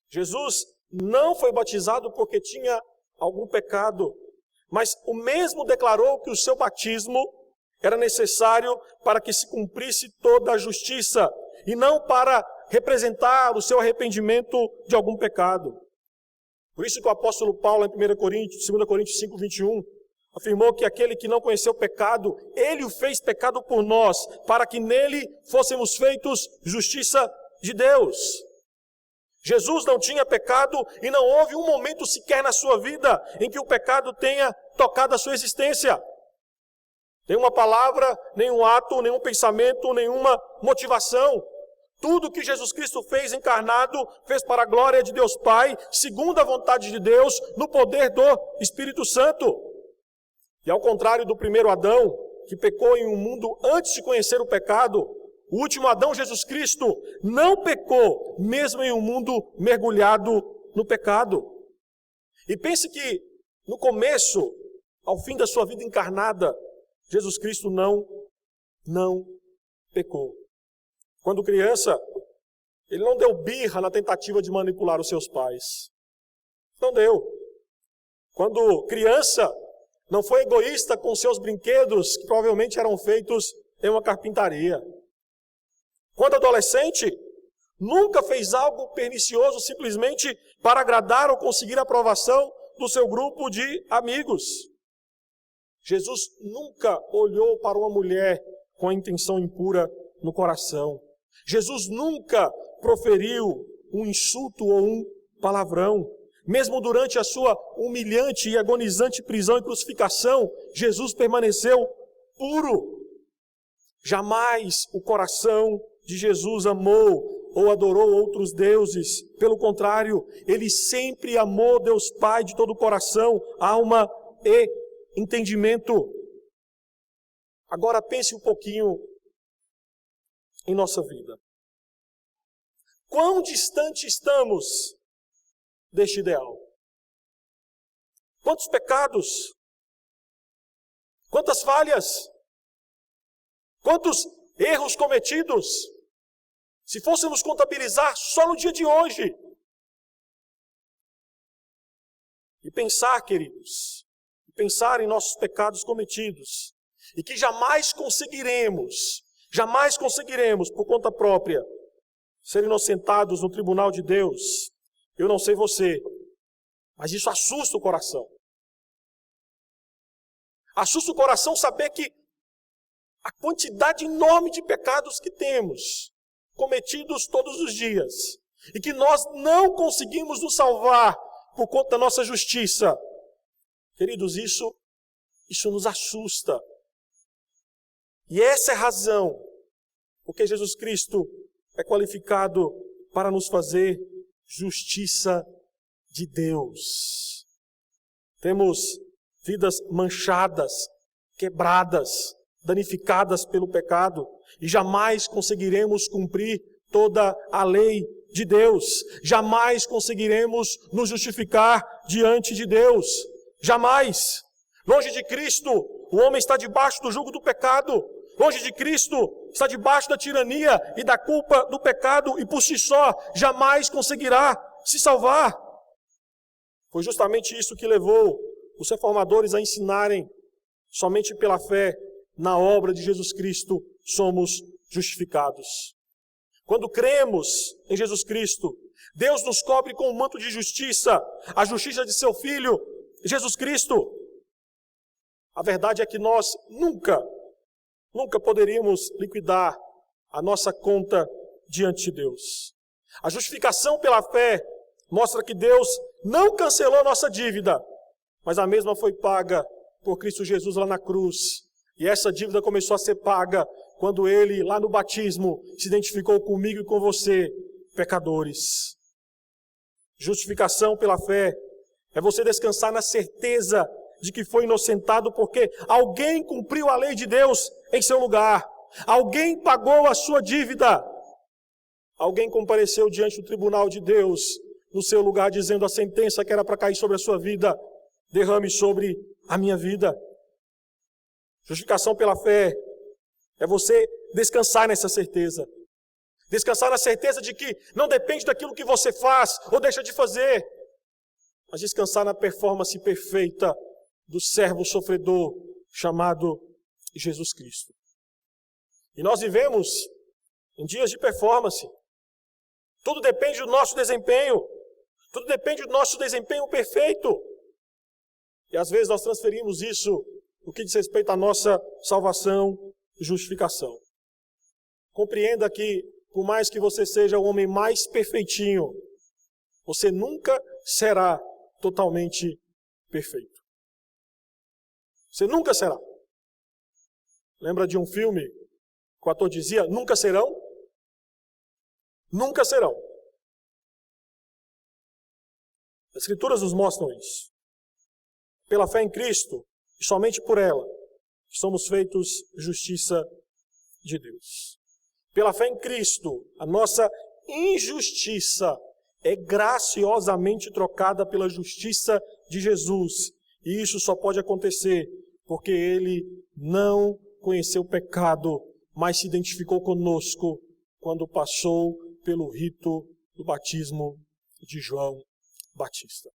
Jesus não foi batizado porque tinha algum pecado, mas o mesmo declarou que o seu batismo era necessário para que se cumprisse toda a justiça, e não para representar o seu arrependimento de algum pecado. Por isso que o apóstolo Paulo, em 2 Coríntios 5:21, afirmou que aquele que não conheceu pecado, ele o fez pecado por nós, para que nele fôssemos feitos justiça de Deus. Jesus não tinha pecado e não houve um momento sequer na sua vida em que o pecado tenha tocado a sua existência. Nenhuma palavra, nenhum ato, nenhum pensamento, nenhuma motivação. Tudo que Jesus Cristo fez encarnado, fez para a glória de Deus Pai, segundo a vontade de Deus, no poder do Espírito Santo. E ao contrário do primeiro Adão, que pecou em um mundo antes de conhecer o pecado, o último Adão, Jesus Cristo, não pecou, mesmo em um mundo mergulhado no pecado. E pense que, no começo, ao fim da sua vida encarnada, Jesus Cristo não pecou. Quando criança, ele não deu birra na tentativa de manipular os seus pais. Não deu. Quando criança, não foi egoísta com seus brinquedos, que provavelmente eram feitos em uma carpintaria. Quando adolescente, nunca fez algo pernicioso simplesmente para agradar ou conseguir a aprovação do seu grupo de amigos. Jesus nunca olhou para uma mulher com a intenção impura no coração. Jesus nunca proferiu um insulto ou um palavrão. Mesmo durante a sua humilhante e agonizante prisão e crucificação, Jesus permaneceu puro. Jamais o coração de Jesus amou ou adorou outros deuses. Pelo contrário, ele sempre amou Deus Pai de todo o coração, alma e entendimento. Agora pense um pouquinho em nossa vida. Quão distante estamos deste ideal? Quantos pecados? Quantas falhas? Quantos erros cometidos? Se fôssemos contabilizar só no dia de hoje. E pensar, queridos, pensar em nossos pecados cometidos, e que jamais conseguiremos, por conta própria, ser inocentados no tribunal de Deus. Eu não sei você, mas isso assusta o coração. Assusta o coração saber que a quantidade enorme de pecados que temos, cometidos todos os dias, e que nós não conseguimos nos salvar por conta da nossa justiça. Queridos, isso nos assusta. E essa é a razão porque Jesus Cristo é qualificado para nos fazer justiça de Deus. Temos vidas manchadas, quebradas, danificadas pelo pecado, e jamais conseguiremos cumprir toda a lei de Deus. Jamais conseguiremos nos justificar diante de Deus. Jamais. Longe de Cristo, o homem está debaixo do jugo do pecado. Longe de Cristo, está debaixo da tirania e da culpa do pecado, e por si só jamais conseguirá se salvar. Foi justamente isso que levou os reformadores a ensinarem: somente pela fé na obra de Jesus Cristo somos justificados. Quando cremos em Jesus Cristo, Deus nos cobre com um manto de justiça, a justiça de seu Filho, Jesus Cristo. A verdade é que nós nunca poderíamos liquidar a nossa conta diante de Deus. A justificação pela fé mostra que Deus não cancelou nossa dívida, mas a mesma foi paga por Cristo Jesus lá na cruz. E essa dívida começou a ser paga quando Ele, lá no batismo, se identificou comigo e com você, pecadores. Justificação pela fé é você descansar na certeza de que foi inocentado porque alguém cumpriu a lei de Deus em seu lugar. Alguém pagou a sua dívida. Alguém compareceu diante do tribunal de Deus no seu lugar, dizendo: a sentença que era para cair sobre a sua vida, derrame sobre a minha vida. Justificação pela fé é você descansar nessa certeza Descansar na certeza de que não depende daquilo que você faz ou deixa de fazer, mas descansar na performance perfeita do servo sofredor chamado Jesus Cristo. E nós vivemos em dias de performance. Tudo depende do nosso desempenho. Tudo depende do nosso desempenho perfeito. E às vezes nós transferimos isso no que diz respeito à nossa salvação e justificação. Compreenda que, por mais que você seja o homem mais perfeitinho, você nunca será totalmente perfeito. Você nunca será. Lembra de um filme que o ator dizia, nunca serão? Nunca serão. As Escrituras nos mostram isso. Pela fé em Cristo, e somente por ela, somos feitos justiça de Deus. Pela fé em Cristo, a nossa injustiça é graciosamente trocada pela justiça de Jesus. E isso só pode acontecer porque Ele não conheceu o pecado, mas se identificou conosco quando passou pelo rito do batismo de João Batista.